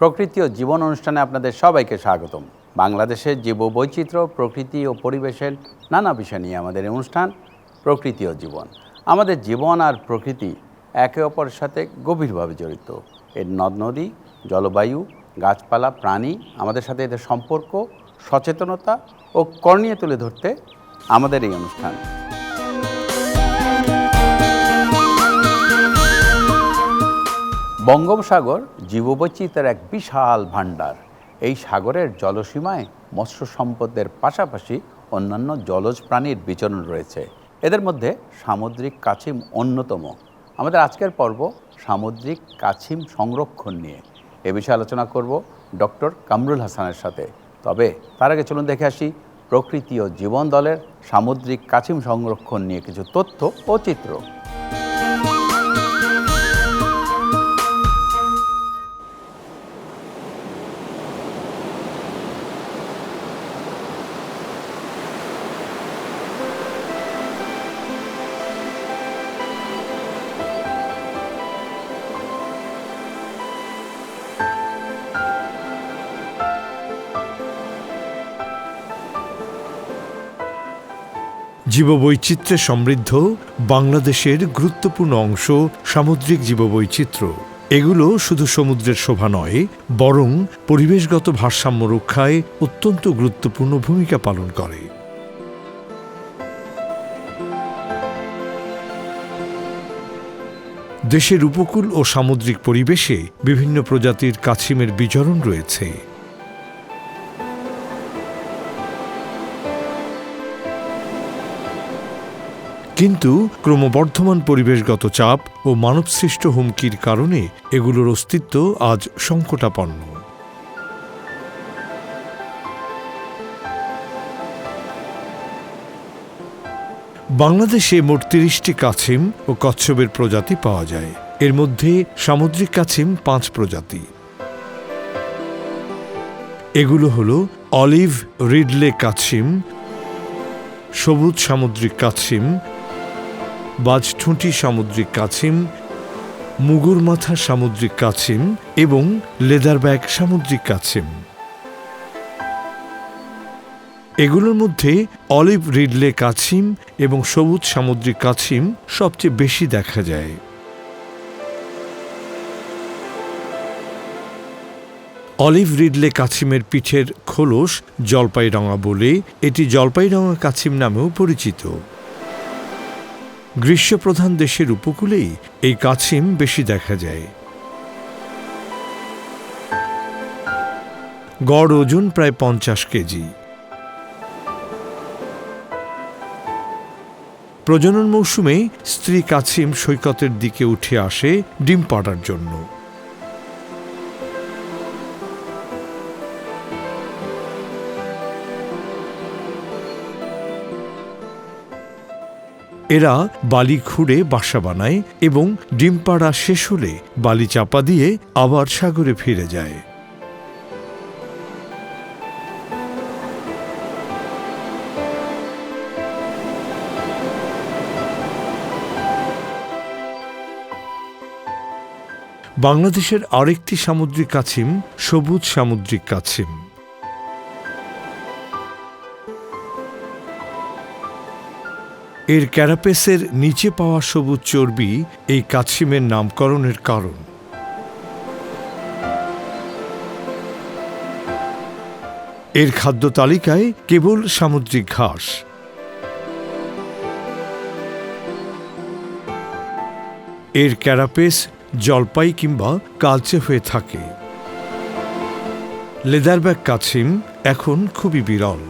প্রকৃতি ও জীবন অনুষ্ঠানে আপনাদের সবাইকে স্বাগতম। বাংলাদেশের জীববৈচিত্র্য, প্রকৃতি ও পরিবেশের নানা বিষয় নিয়ে আমাদের এই অনুষ্ঠান প্রকৃতি ও জীবন। আমাদের জীবন আর প্রকৃতি একে অপরের সাথে গভীরভাবে জড়িত। এর নদ নদী, জলবায়ু, গাছপালা, প্রাণী, আমাদের সাথে এদের সম্পর্ক, সচেতনতা ও করণীয় তুলে ধরতে আমাদের এই অনুষ্ঠান। বঙ্গোপসাগর জীববৈচিত্র্যের এক বিশাল ভাণ্ডার। এই সাগরের জলসীমায় মৎস্য সম্পদের পাশাপাশি অন্যান্য জলজ প্রাণীর বিচরণ রয়েছে। এদের মধ্যে সামুদ্রিক কাছিম অন্যতম। আমাদের আজকের পর্ব সামুদ্রিক কাছিম সংরক্ষণ নিয়ে। এ বিষয়ে আলোচনা করব ডক্টর কামরুল হাসানের সাথে। তবে তার আগে চলুন দেখে আসি প্রকৃতি ও জীবন দলের সামুদ্রিক কাছিম সংরক্ষণ নিয়ে কিছু তথ্য ও চিত্র। জীববৈচিত্র্যে সমৃদ্ধ বাংলাদেশের গুরুত্বপূর্ণ অংশ সামুদ্রিক জীববৈচিত্র্য। এগুলো শুধু সমুদ্রের শোভা নয়, বরং পরিবেশগত ভারসাম্য রক্ষায় অত্যন্ত গুরুত্বপূর্ণ ভূমিকা পালন করে। দেশের উপকূল ও সামুদ্রিক পরিবেশে বিভিন্ন প্রজাতির কাছিমের বিচরণ রয়েছে। কিন্তু ক্রমবর্ধমান পরিবেশগত চাপ ও মানবসৃষ্ট হুমকির কারণে এগুলোর অস্তিত্ব আজ সংকটাপন্ন। বাংলাদেশে মোট ৩০টি কাছিম ও কচ্ছপের প্রজাতি পাওয়া যায়। এর মধ্যে সামুদ্রিক কাছিম ৫ প্রজাতি। এগুলো হল অলিভ রিডলে কাছিম, সবুজ সামুদ্রিক কাছিম, বাজঠুঁটি সামুদ্রিক কাছিম, মুগুরমাথা সামুদ্রিক কাছিম এবং লেদারব্যাক সামুদ্রিক কাছিম। এগুলোর মধ্যে অলিভ রিডলে কাছিম এবং সবুজ সামুদ্রিক কাছিম সবচেয়ে বেশি দেখা যায়। অলিভ রিডলে কাছিমের পিঠের খোলস জলপাইরঙা বলে এটি জলপাইরঙা কাছিম নামেও পরিচিত। গ্রীষ্মপ্রধান দেশের উপকূলেই এই কাছিম বেশি দেখা যায়। গড় ওজন প্রায় ৫০ কেজি। প্রজনন মৌসুমে স্ত্রী কাছিম সৈকতের দিকে উঠে আসে ডিম পাড়ার জন্য। এরা বালি খুঁড়ে বাসা বানায় এবং ডিম পাড়া শেষ হলে বালি চাপা দিয়ে আবার সাগরে ফিরে যায়। বাংলাদেশের আরেকটি সামুদ্রিক কাছিম সবুজ সামুদ্রিক কাছিম। এর ক্যারাপেসের নিচে পাওয়া সবুজ চর্বি এই কাছিমের নামকরণের কারণ। এর খাদ্য তালিকায় কেবল সামুদ্রিক ঘাস। এর ক্যারাপেস জলপাই কিংবা কালচে হয়ে থাকে। লেদারব্যাক কাছিম এখন খুবই বিরল।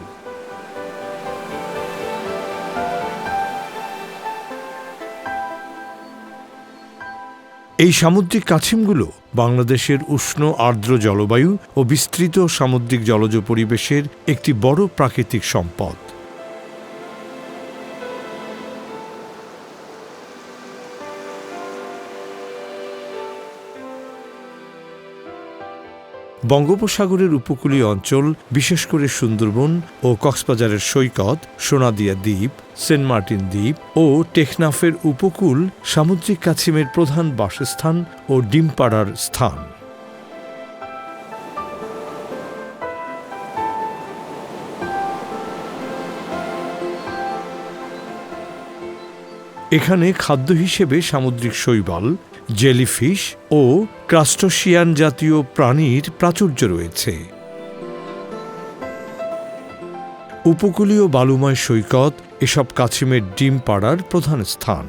এই সামুদ্রিক কাছিমগুলো বাংলাদেশের উষ্ণ আর্দ্র জলবায়ু ও বিস্তৃত সামুদ্রিক জলজ পরিবেশের একটি বড় প্রাকৃতিক সম্পদ। বঙ্গোপসাগরের উপকূলীয় অঞ্চল, বিশেষ করে সুন্দরবন ও কক্সবাজারের সৈকত, সোনাদিয়া দ্বীপ, সেন্ট মার্টিন দ্বীপ ও টেকনাফের উপকূল সামুদ্রিক কাছিমের প্রধান বাসস্থান ও ডিম পাড়ার স্থান। এখানে খাদ্য হিসেবে সামুদ্রিক শৈবাল, জেলিফিশ ও ক্রাস্টোসিয়ান জাতীয় প্রাণীর প্রাচুর্য রয়েছে। উপকূলীয় বালুময় সৈকত এসব কাছিমের ডিম পাড়ার প্রধান স্থান।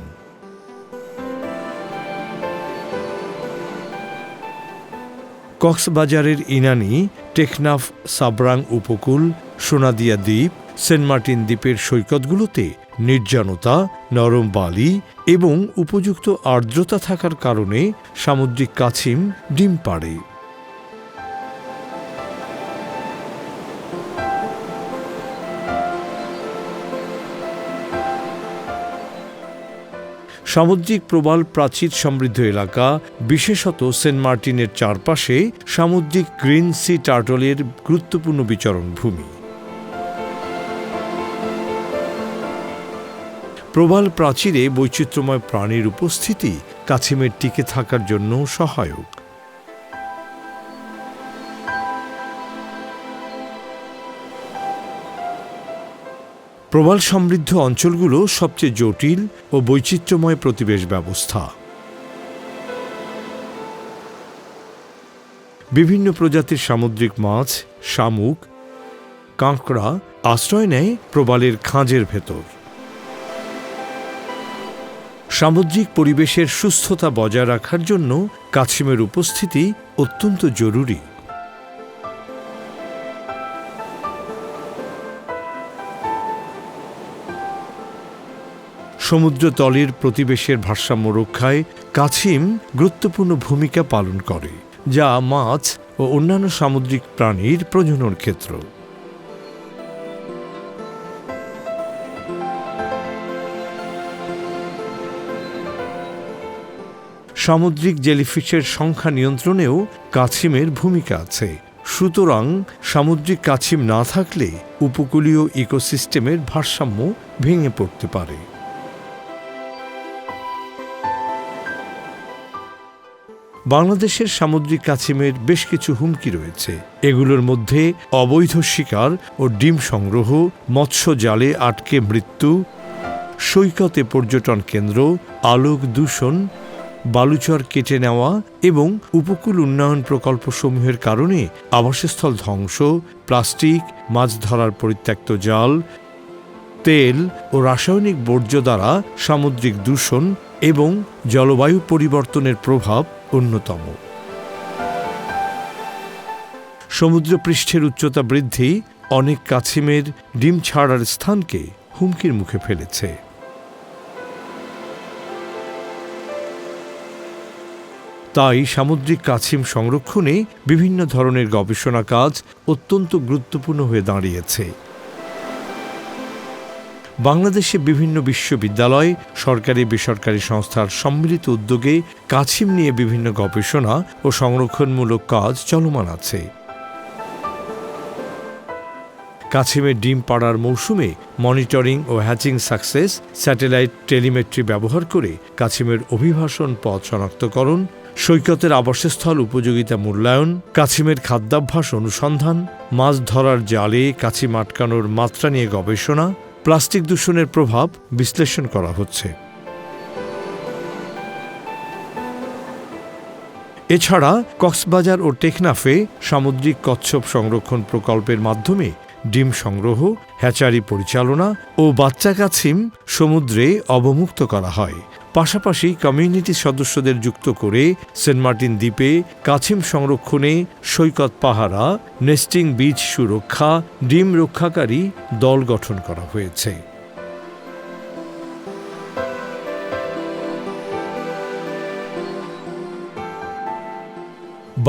কক্সবাজারের ইনানি, টেকনাফ, সাবরাং উপকূল, সোনাদিয়া দ্বীপ, সেন্ট মার্টিন দ্বীপের সৈকতগুলোতে নির্জনতা, নরম বালি এবং উপযুক্ত আর্দ্রতা থাকার কারণে সামুদ্রিক কাছিম ডিম পাড়ে। সামুদ্রিক প্রবাল প্রাচীর সমৃদ্ধ এলাকা, বিশেষত সেন্ট মার্টিনের চারপাশে সামুদ্রিক গ্রিন সি টার্টলের গুরুত্বপূর্ণ বিচরণ ভূমি। প্রবাল প্রাচীরে বৈচিত্র্যময় প্রাণীর উপস্থিতি কাছিমের টিকে থাকার জন্য সহায়ক। প্রবাল সমৃদ্ধ অঞ্চলগুলো সবচেয়ে জটিল ও বৈচিত্র্যময় প্রতিবেশ ব্যবস্থা। বিভিন্ন প্রজাতির সামুদ্রিক মাছ, শামুক, কাঁকড়া আশ্রয় নেয় প্রবালের খাঁজের ভেতর। সামুদ্রিক পরিবেশের সুস্থতা বজায় রাখার জন্য কাছিমের উপস্থিতি অত্যন্ত জরুরি। সমুদ্রতলের প্রতিবেশের ভারসাম্য রক্ষায় কাছিম গুরুত্বপূর্ণ ভূমিকা পালন করে, যা মাছ ও অন্যান্য সামুদ্রিক প্রাণীর প্রজনন ক্ষেত্র। সামুদ্রিক জেলিফিশের সংখ্যা নিয়ন্ত্রণেও কাছিমের ভূমিকা আছে। সুতরাং সামুদ্রিক কাছিম না থাকলে উপকূলীয় ইকোসিস্টেমের ভারসাম্য ভেঙে পড়তে পারে। বাংলাদেশের সামুদ্রিক কাছিমের বেশ কিছু হুমকি রয়েছে। এগুলোর মধ্যে অবৈধ শিকার ও ডিম সংগ্রহ, মৎস্য জালে আটকে মৃত্যু, সৈকতে পর্যটন কেন্দ্র, আলোক দূষণ, বালুচর কেটে নেওয়া এবং উপকূল উন্নয়ন প্রকল্পসমূহের কারণে আবাসস্থল ধ্বংস, প্লাস্টিক, মাছ ধরার পরিত্যক্ত জাল, তেল ও রাসায়নিক বর্জ্য দ্বারা সামুদ্রিক দূষণ এবং জলবায়ু পরিবর্তনের প্রভাব অন্যতম। সমুদ্রপৃষ্ঠের উচ্চতা বৃদ্ধি অনেক কাছিমের ডিম ছাড়ার স্থানকে হুমকির মুখে ফেলেছে। তাই সামুদ্রিক কাছিম সংরক্ষণে বিভিন্ন ধরনের গবেষণা কাজ অত্যন্ত গুরুত্বপূর্ণ হয়ে দাঁড়িয়েছে। বাংলাদেশে বিভিন্ন বিশ্ববিদ্যালয়, সরকারি বেসরকারি সংস্থার সম্মিলিত উদ্যোগে কাছিম নিয়ে বিভিন্ন গবেষণা ও সংরক্ষণমূলক কাজ চলমান আছে। কাছিমের ডিম পাড়ার মৌসুমে মনিটরিং ও হ্যাচিং সাকসেস, স্যাটেলাইট টেলিমেট্রি ব্যবহার করে কাছিমের অভিবাসন পথ শনাক্তকরণ, সৈকতের আবাসস্থল উপযোগিতা মূল্যায়ন, কাছিমের খাদ্যাভ্যাস অনুসন্ধান, মাছ ধরার জালে কাছিম আটকানোর মাত্রা নিয়ে গবেষণা, প্লাস্টিক দূষণের প্রভাব বিশ্লেষণ করা হচ্ছে। এছাড়া কক্সবাজার ও টেকনাফে সামুদ্রিক কচ্ছপ সংরক্ষণ প্রকল্পের মাধ্যমে ডিম সংগ্রহ, হ্যাচারি পরিচালনা ও বাচ্চা কাছিম সমুদ্রে অবমুক্ত করা হয়। পাশাপাশি কমিউনিটি সদস্যদের যুক্ত করে সেন্ট মার্টিন দ্বীপে কাছিম সংরক্ষণে সৈকত পাহারা, নেস্টিং বিচ সুরক্ষা, ডিম রক্ষাকারী দল গঠন করা হয়েছে।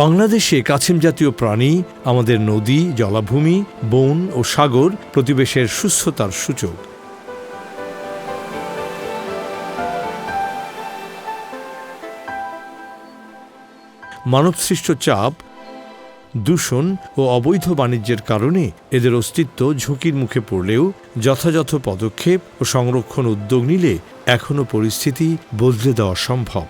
বাংলাদেশে কাছিম জাতীয় প্রাণী আমাদের নদী, জলাভূমি, বন ও সাগর প্রতিবেশের সুস্থতার সূচক। মানবসৃষ্ট চাপ, দূষণ ও অবৈধ বাণিজ্যের কারণে এদের অস্তিত্ব ঝুঁকির মুখে পড়লেও যথাযথ পদক্ষেপ ও সংরক্ষণ উদ্যোগ নিলে এখনও পরিস্থিতি বদলে দেওয়া সম্ভব।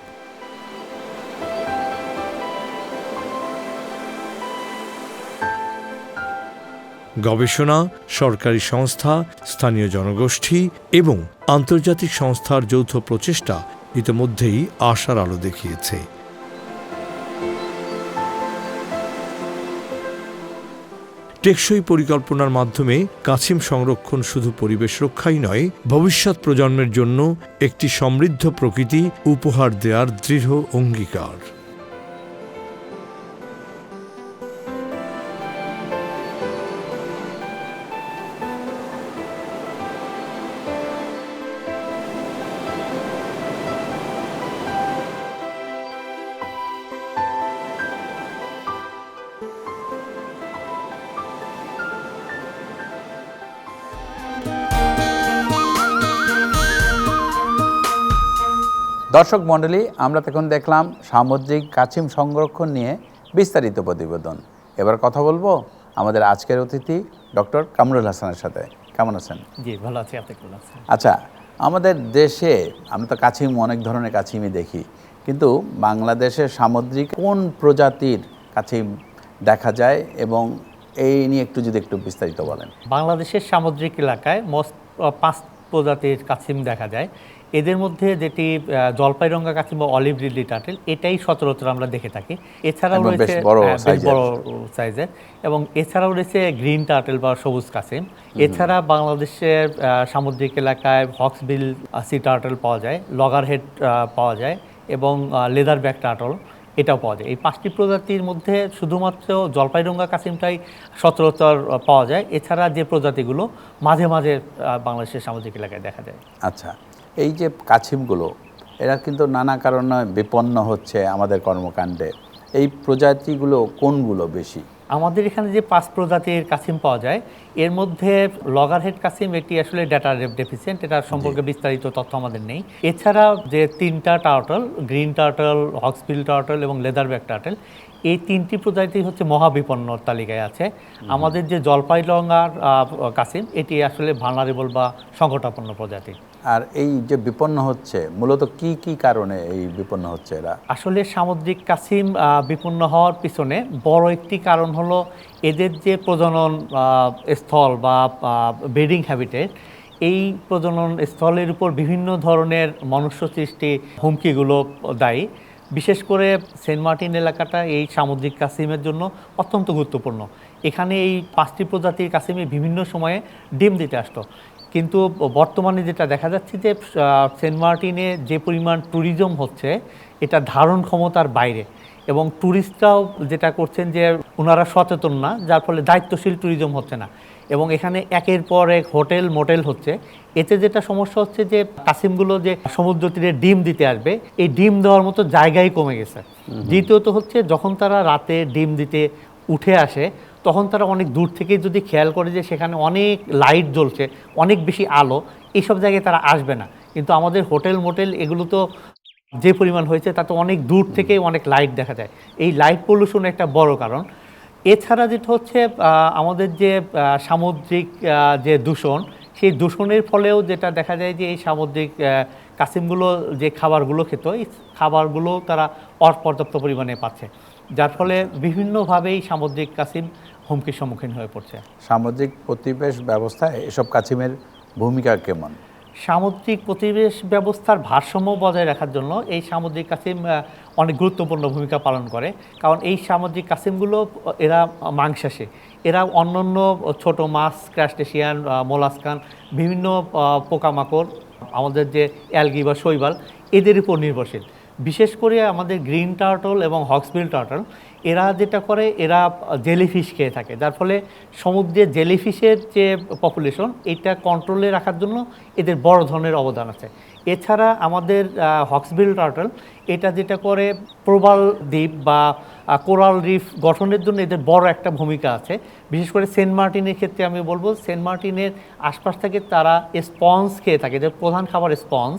গবেষণা, সরকারি সংস্থা, স্থানীয় জনগোষ্ঠী এবং আন্তর্জাতিক সংস্থার যৌথ প্রচেষ্টা ইতিমধ্যেই আশার আলো দেখিয়েছে। টেকসই পরিকল্পনার মাধ্যমে কাছিম সংরক্ষণ শুধু পরিবেশ রক্ষাই নয়, ভবিষ্যৎ প্রজন্মের জন্য একটি সমৃদ্ধ প্রকৃতি উপহার দেওয়ার দৃঢ় অঙ্গীকার। দর্শক মণ্ডলী, আমরা তখন দেখলাম সামুদ্রিক কাছিম সংরক্ষণ নিয়ে বিস্তারিত প্রতিবেদন। এবার কথা বলবো আমাদের আজকের অতিথি ডক্টর কামরুল হাসানের সাথে। কেমন আছেন? জি, ভালো আছি। আপনি কেমন আছেন? আচ্ছা, আমাদের দেশে আমরা তো কাছিম, অনেক ধরনের কাছিমই দেখি, কিন্তু বাংলাদেশের সামুদ্রিক কোন প্রজাতির কাছিম দেখা যায় এবং এই নিয়ে একটু বিস্তারিত বলেন। বাংলাদেশের সামুদ্রিক এলাকায় মোট 5 প্রজাতির কাছিম দেখা যায়। এদের মধ্যে যেটি জলপাইরঙ্গা কাছিম বা অলিভ রিডলি টার্টল, এটাই সচরাচর আমরা দেখে থাকি। এছাড়াও রয়েছে বেশ বড় সাইজের, এবং এছাড়াও রয়েছে গ্রিন টার্টল বা সবুজ কাছিম। এছাড়া বাংলাদেশের সামুদ্রিক এলাকায় হক্সবিল সি টার্টল পাওয়া যায়, লগারহেড পাওয়া যায় এবং লেদার ব্যাক টার্টল এটাও পাওয়া যায়। এই 5টি প্রজাতির মধ্যে শুধুমাত্র জলপাইরঙ্গা কাছিমটাই সচরাচর পাওয়া যায়। এছাড়া যে প্রজাতিগুলো মাঝে মাঝে বাংলাদেশের সামুদ্রিক এলাকায় দেখা যায়। আচ্ছা, এই যে কাছিমগুলো, এরা কিন্তু নানা কারণে বিপন্ন হচ্ছে আমাদের কর্মকাণ্ডে। এই প্রজাতিগুলো কোনগুলো বেশি? আমাদের এখানে যে 5 প্রজাতির কাছিম পাওয়া যায়, এর মধ্যে লগারহেড কাছিম, এটি আসলে ডাটা ডেফিসিয়েন্ট, এটার সম্পর্কে বিস্তারিত তথ্য আমাদের নেই। এছাড়া যে 3টা টার্টল, গ্রিন টার্টল, হক্সবিল টার্টল এবং লেদারব্যাক টার্টল, এই 3টি প্রজাতি হচ্ছে মহাবিপন্নর তালিকায় আছে। আমাদের যে জলপাইরঙ্গার কাছিম, এটি আসলে ভালনারেবল বা সংকটাপন্ন প্রজাতি। আর এই যে বিপন্ন হচ্ছে, মূলত কি কি কারণে এই বিপন্ন হচ্ছে এরা? আসলে সামুদ্রিক কাছিম বিপন্ন হওয়ার পিছনে বড় একটি কারণ হলো এদের যে প্রজনন স্থল বা ব্রিডিং হ্যাবিটেট, এই প্রজনন স্থলের উপর বিভিন্ন ধরনের মনুষ্য সৃষ্টি হুমকিগুলো দায়ী। বিশেষ করে সেন্ট মার্টিন এলাকাটা এই সামুদ্রিক কাছিমের জন্য অত্যন্ত গুরুত্বপূর্ণ। এখানে এই 5টি প্রজাতির কাছিমে বিভিন্ন সময়ে ডিম দিতে আসতো, কিন্তু বর্তমানে যেটা দেখা যাচ্ছে যে সেন্ট মার্টিনে যে পরিমাণ ট্যুরিজম হচ্ছে, এটা ধারণ ক্ষমতার বাইরে, এবং ট্যুরিস্টরাও যেটা করছেন যে ওনারা সচেতন না, যার ফলে দায়িত্বশীল ট্যুরিজম হচ্ছে না, এবং এখানে একের পর এক হোটেল মোটেল হচ্ছে। এতে যেটা সমস্যা হচ্ছে যে কাছিমগুলো যে সমুদ্র তীরে ডিম দিতে আসবে, এই ডিম দেওয়ার মতো জায়গাই কমে গেছে। দ্বিতীয়ত হচ্ছে, যখন তারা রাতে ডিম দিতে উঠে আসে, তখন তারা অনেক দূর থেকে যদি খেয়াল করে যে সেখানে অনেক লাইট জ্বলছে, অনেক বেশি আলো, এইসব জায়গায় তারা আসবে না। কিন্তু আমাদের হোটেল মোটেল এগুলো তো যে পরিমাণ হয়েছে, তাতে অনেক দূর থেকে অনেক লাইট দেখা যায়। এই লাইট পলিউশন একটা বড় কারণ। এছাড়া যেটা হচ্ছে আমাদের যে সামুদ্রিক যে দূষণ, সেই দূষণের ফলেও যেটা দেখা যায় যে এই সামুদ্রিক কাছিমগুলো যে খাবারগুলো খেত, এই খাবারগুলো তারা অপর্যাপ্ত পরিমাণে পাচ্ছে, যার ফলে বিভিন্নভাবেই সামুদ্রিক কাছিম হুমকির সম্মুখীন হয়ে পড়ছে। সামুদ্রিক পরিবেশ ব্যবস্থায় এসব কাছিমের ভূমিকা কেমন? সামুদ্রিক পরিবেশ ব্যবস্থার ভারসাম্য বজায় রাখার জন্য এই সামুদ্রিক কাছিম অনেক গুরুত্বপূর্ণ ভূমিকা পালন করে। কারণ এই সামুদ্রিক কাছিমগুলো এরা মাংসাশী, এরা অন্যান্য ছোট মাছ, ক্রাস্টেশিয়ান, মোলাস্কান, বিভিন্ন পোকামাকড়, আমাদের যে অ্যালগি বা শৈবাল, এদের উপর নির্ভরশীল। বিশেষ করে আমাদের গ্রিন টার্টল এবং হক্সবিল টার্টল, এরা যেটা করে, এরা জেলিফিশ খেয়ে থাকে, যার ফলে সমুদ্রের জেলিফিশের যে পপুলেশন, এটা কন্ট্রোলে রাখার জন্য এদের বড় ধরনের অবদান আছে। এছাড়া আমাদের হক্সবিল টার্টল, এটা যেটা করে, প্রবাল দ্বীপ বা কোরাল রিফ গঠনের জন্য এদের বড় একটা ভূমিকা আছে। বিশেষ করে সেন্ট মার্টিনের ক্ষেত্রে আমি বলবো, সেন্ট মার্টিনের আশপাশ থেকে তারা স্পঞ্জ খেয়ে থাকে, এদের প্রধান খাবার স্পঞ্জ।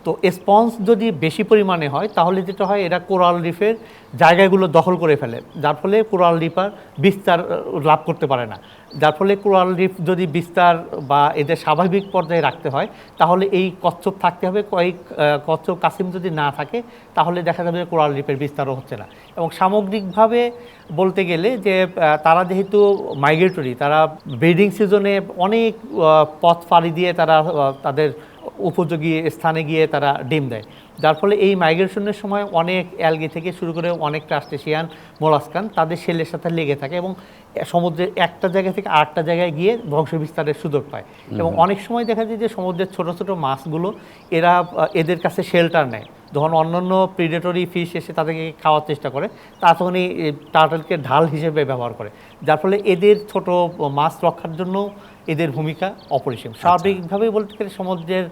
তো স্পঞ্জ যদি বেশি পরিমাণে হয় তাহলে যেটা হয়, এরা কোরাল রিফের জায়গাগুলো দখল করে ফেলে, যার ফলে কোরাল রিফ আর বিস্তার লাভ করতে পারে না। যার ফলে কোরাল রিফ যদি বিস্তার বা এদের স্বাভাবিক পর্যায়ে রাখতে হয় তাহলে এই কচ্ছপ থাকতে হবে। কচ্ছপ কাছিম যদি না থাকে তাহলে দেখা যাবে কোরাল রিফের বিস্তারও হচ্ছে না। এবং সামগ্রিকভাবে বলতে গেলে যে তারা যেহেতু মাইগ্রেটরি, তারা ব্রিডিং সিজনে অনেক পথ পাড়ি দিয়ে তারা তাদের উপযোগী স্থানে গিয়ে তারা ডিম দেয়, যার ফলে এই মাইগ্রেশনের সময় অনেক অ্যালগি থেকে শুরু করে অনেক ক্রাস্টেশিয়ান, মোলাস্কান তাদের শেলের সাথে লেগে থাকে এবং সমুদ্রের একটা জায়গা থেকে আরেকটা জায়গায় গিয়ে বংশ বিস্তারের সুযোগ পায়। এবং অনেক সময় দেখা যায় যে সমুদ্রের ছোট ছোট মাছগুলো এদের কাছে শেল্টার নেয়, যখন অন্যান্য প্রিডেটরি ফিশ এসে তাদেরকে খাওয়ার চেষ্টা করে তারা তখন এই টার্টলকে ঢাল হিসেবে ব্যবহার করে, যার ফলে এদের ছোট মাছ রক্ষার জন্য এদের ভূমিকা অপরিসীম। স্বাভাবিকভাবেই বলতে গেলে সমুদ্রের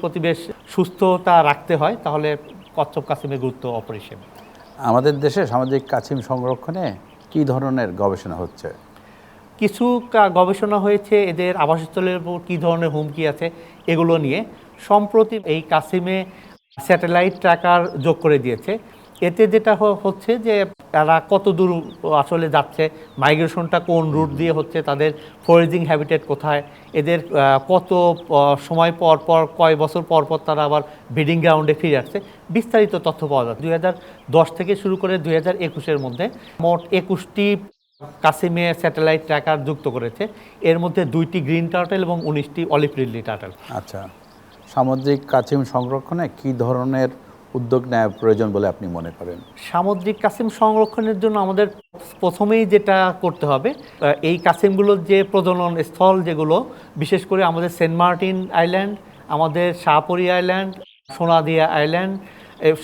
প্রতিবেশ সুস্থতা রাখতে হয়, তাহলে কচ্ছপ কাছিমের গুরুত্ব অপরিসীম। আমাদের দেশে সামুদ্রিক কাছিম সংরক্ষণে কী ধরনের গবেষণা হচ্ছে? কিছু গবেষণা হয়েছে এদের আবাসস্থলের উপর কী ধরনের হুমকি আছে এগুলো নিয়ে। সম্প্রতি এই কাছিমে স্যাটেলাইট ট্র্যাকার যোগ করে দিয়েছে। এতে যেটা হচ্ছে যে তারা কত দূর আসলে যাচ্ছে, মাইগ্রেশনটা কোন রুট দিয়ে হচ্ছে, তাদের ফরেজিং হ্যাবিটেট কোথায়, এদের কত সময় পর পর, কয় বছর পর পর তারা আবার ব্রিডিং গ্রাউন্ডে ফিরে আসছে, বিস্তারিত তথ্য পাওয়া যাচ্ছে। 2010 থেকে শুরু করে 2021-এর মধ্যে মোট 21টি কাছিমে স্যাটেলাইট ট্র্যাকার যুক্ত করেছে। এর মধ্যে 2টি গ্রিন টার্টল এবং 19টি অলিভ রিডলি টার্টল। আচ্ছা, সামুদ্রিক কাছিম সংরক্ষণে কী ধরনের উদ্যোগ নেওয়া প্রয়োজন বলে আপনি মনে করেন? সামুদ্রিক কাছিম সংরক্ষণের জন্য আমাদের প্রথমেই যেটা করতে হবে, এই কাছিমগুলোর যে প্রজনন স্থল যেগুলো, বিশেষ করে আমাদের সেন্ট মার্টিন আইল্যান্ড, আমাদের শাহপরি আইল্যান্ড, সোনাদিয়া আইল্যান্ড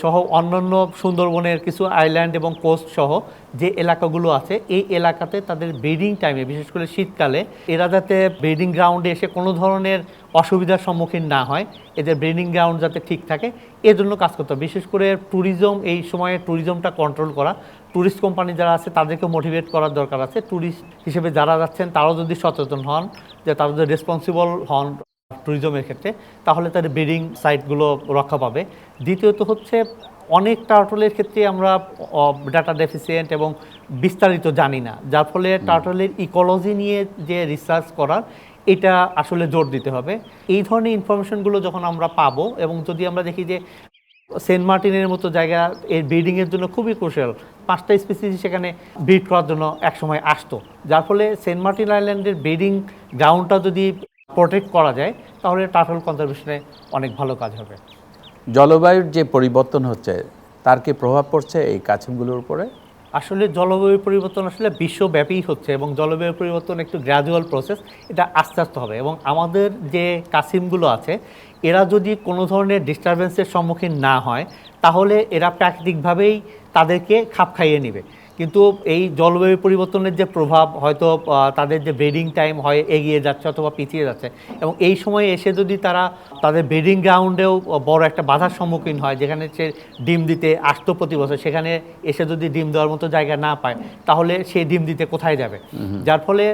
সহ অন্যান্য সুন্দরবনের কিছু আইল্যান্ড এবং কোস্ট সহ যে এলাকাগুলো আছে, এই এলাকাতে তাদের ব্রিডিং টাইমে, বিশেষ করে শীতকালে, এরা যাতে ব্রিডিং গ্রাউন্ডে এসে কোনো ধরনের অসুবিধার সম্মুখীন না হয়, এদের ব্রিডিং গ্রাউন্ড যাতে ঠিক থাকে এজন্য কাজ করতে হবে। বিশেষ করে ট্যুরিজম, এই সময়ে ট্যুরিজমটা কন্ট্রোল করা, ট্যুরিস্ট কোম্পানি যারা আছে তাদেরকে মোটিভেট করার দরকার আছে। ট্যুরিস্ট হিসেবে যারা যাচ্ছেন তারাও যদি সচেতন হন, যে তারা যদি রেসপন্সিবল হন ট্যুরিজমের ক্ষেত্রে, তাহলে তাদের ব্রিডিং সাইটগুলো রক্ষা পাবে। দ্বিতীয়ত হচ্ছে, অনেক টার্টলের ক্ষেত্রে আমরা ডাটা ডেফিসিয়েন্ট এবং বিস্তারিত জানি না, যার ফলে টার্টলের ইকোলজি নিয়ে যে রিসার্চ করার, এটা আসলে জোর দিতে হবে। এই ধরনের ইনফরমেশনগুলো যখন আমরা পাবো, এবং যদি আমরা দেখি যে সেন্ট মার্টিনের মতো জায়গা এর ব্রিডিংয়ের জন্য খুবই ক্রুশিয়াল, 5টা স্পিসিস সেখানে ব্রিড করার জন্য একসময় আসতো, যার ফলে সেন্ট মার্টিন আইল্যান্ডের ব্রিডিং গ্রাউন্ডটা যদি প্রোটেক্ট করা যায় তাহলে টার্টল কনজারভেশনে অনেক ভালো কাজ হবে। জলবায়ুর যে পরিবর্তন হচ্ছে তার কি প্রভাব পড়ছে এই কাছিমগুলোর উপরে? আসলে জলবায়ু পরিবর্তন আসলে বিশ্বব্যাপী হচ্ছে, এবং জলবায়ু পরিবর্তন একটু গ্র্যাজুয়াল প্রসেস, এটা আস্তে আস্তে হবে। এবং আমাদের যে কাছিমগুলো আছে এরা যদি কোনো ধরনের ডিস্টারবেন্সের সম্মুখীন না হয় তাহলে এরা প্রাকৃতিকভাবেই তাদেরকে খাপ খাইয়ে নেবে। কিন্তু এই জলবায়ু পরিবর্তনের যে প্রভাব, হয়তো তাদের যে ব্রিডিং টাইম হয় এগিয়ে যাচ্ছে অথবা পিছিয়ে যাচ্ছে, এবং এই সময়ে এসে যদি তারা তাদের ব্রিডিং গ্রাউন্ডেও বড় একটা বাধার সম্মুখীন হয়, যেখানে সে ডিম দিতে আসতো প্রতি বছর, সেখানে এসে যদি ডিম দেওয়ার মতো জায়গা না পায় তাহলে সে ডিম দিতে কোথায় যাবে? যার ফলে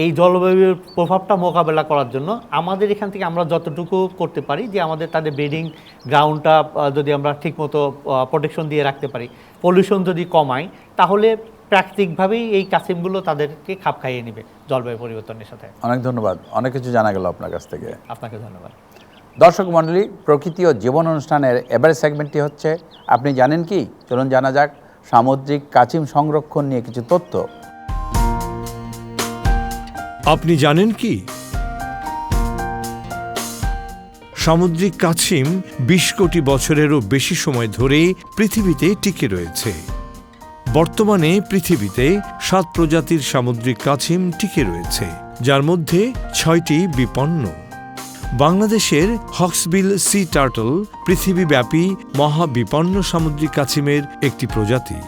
এই জলবায়ুর প্রভাবটা মোকাবেলা করার জন্য আমাদের এখান থেকে আমরা যতটুকু করতে পারি, যে আমাদের তাদের ব্রিডিং গ্রাউন্ডটা যদি আমরা ঠিকমতো প্রোটেকশন দিয়ে রাখতে পারি, পলিউশন যদি কমাই, তাহলে প্রাকৃতিকভাবেই এই কাছিমগুলো তাদেরকে খাপ খাইয়ে নেবে জলবায়ু পরিবর্তনের সাথে। অনেক ধন্যবাদ, অনেক কিছু জানা গেল আপনার কাছ থেকে। আপনাকে ধন্যবাদ। দর্শক মণ্ডলী, প্রকৃতি ও জীবন অনুষ্ঠানের এবারের সেগমেন্টটি হচ্ছে আপনি জানেন কি। চলুন জানা যাক সামুদ্রিক কাছিম সংরক্ষণ নিয়ে কিছু তথ্য। আপনি জানেন কি, সামুদ্রিক কাছিম 20 কোটি বছরেরও বেশি সময় ধরে পৃথিবীতে টিকে রয়েছে। বর্তমানে পৃথিবীতে 7 প্রজাতির সামুদ্রিক কাছিম টিকে রয়েছে, যার মধ্যে 6টি বিপন্ন। বাংলাদেশের হক্সবিল সি টার্টল পৃথিবীব্যাপী মহাবিপন্ন সামুদ্রিক কাছিমের একটি প্রজাতি।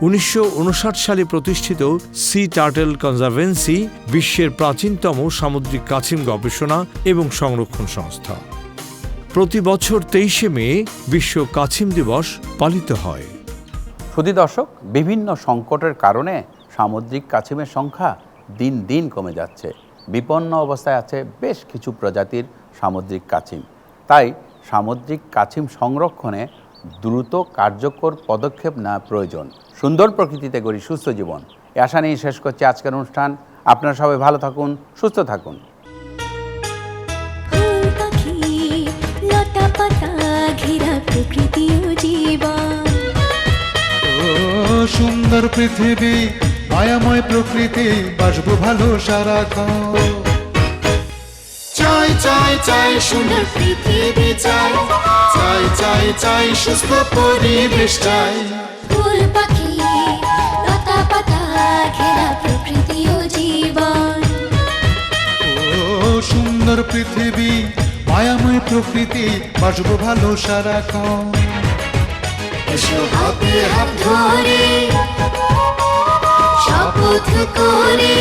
1959 সালে প্রতিষ্ঠিত সি টার্টল কনজারভেন্সি বিশ্বের প্রাচীনতম সামুদ্রিক কাছিম গবেষণা এবং সংরক্ষণ সংস্থা। প্রতি বছর 23শে মে বিশ্ব কাছিম দিবস পালিত হয়। শুধু দর্শক, বিভিন্ন সংকটের কারণে সামুদ্রিক কাছিমের সংখ্যা দিন দিন কমে যাচ্ছে। বিপন্ন অবস্থায় আছে বেশ কিছু প্রজাতির সামুদ্রিক কাছিম। তাই সামুদ্রিক কাছিম সংরক্ষণে দ্রুত কার্যকর পদক্ষেপ নেওয়া প্রয়োজন। সুন্দর প্রকৃতিতে গড়ি সুস্থ জীবন, এ আশা নিয়ে শেষ করছি আজকের অনুষ্ঠান। আপনারা সবাই ভালো থাকুন, সুস্থ থাকুন। ফুল পাখি লতা পাতা ঘেরা প্রকৃতি ও জীবন, ও সুন্দর পৃথিবী, মায়াময় প্রকৃতি, বাসবো ভালো সারাক্ষণ। চাই চাই চাই সুন্দর পৃথিবী চাই, চাই চাই চাই সুস্থ পরিবেশ চাই। ফুল পাখি লতা পাতা ঘেরা প্রকৃতি ও জীবন, ও সুন্দর পৃথিবী, মায়াময় প্রকৃতি, বাসবো ভালো সারাক্ষণ। এসো হাতে হাত ধরে শপথ করে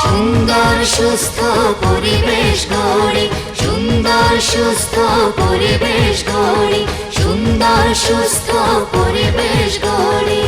সুন্দর সুস্থ পরিবেশ গড়ি, সুন্দর সুস্থ পরিবেশ গড়ি, সুন্দর সুস্থ পরিবেশ গড়ি।